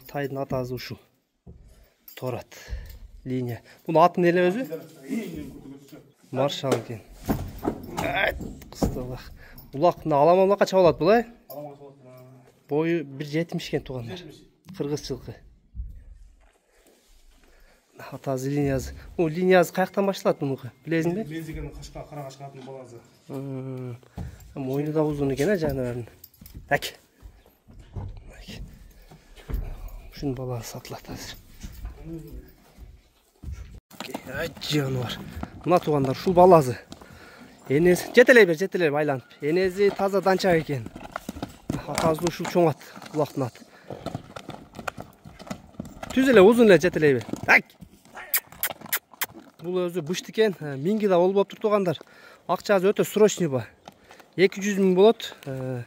Тайдың атасы ушу. Торат. Линия. Бұны атын еле өзі? Маршал екен. Қыстылық. Бұлақ аламамла қача болады бұлай? Бойы 1.70 кен туғандар. Қырғыз жылқы. Атасы линиясы. О, линиясы қаяқтан башылады бұнығы? Білезің бе? Лензигенің қашқа, қара қашқатын балазы. Мойны да ұзын екен, жануардың. Әк. Шын баласы сатылады азыр. Жануар. Мына туғандар, шу баласы. Енесі, жетелей бер, байланып. Енесі таза данчақ екен. Атасы шу чоңат, бұлақтың аты. Түзеле, ұзын әле жетелей бер. Әк. Бұл өзі бұшты екен, минги да ол болып тұр туғандар. Ақчасы өте срочный ба. 200 000 болады.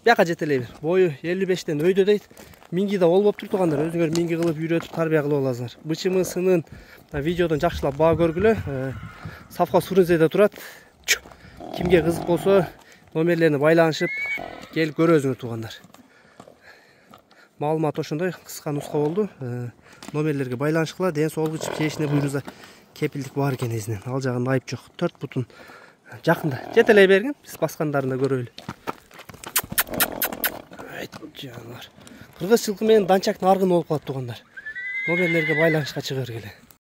Бияқа жетелей бер. Бойы 55-тен өйді дейді. Минги да ол болып тұр туғандар. Өзіңер минги қылып үйретіп тарбия қылып олазыңар. Бычымы сынын видеодан жақшылап баға көргілі. Сафқа Суринзеде тұрады. Кімге қызық болса, номерлеріне байланышып, келіп көрі өзіңер туғандар. Малымат ошындай қысқа нұсқа болды. Номерлерге байланыш қыла, ден сол күшіп кешіне бұйрыза кепілдік бар екен езінен. Ал жағын айып жоқ. 4 бұтын жақында. Жетелей берген, біз басқандарында көрелі. Жануар. Қырғыз жылқы мен данчақтың арғын олып қалып туғандар. Номерлерге байланышқа шығыр келе.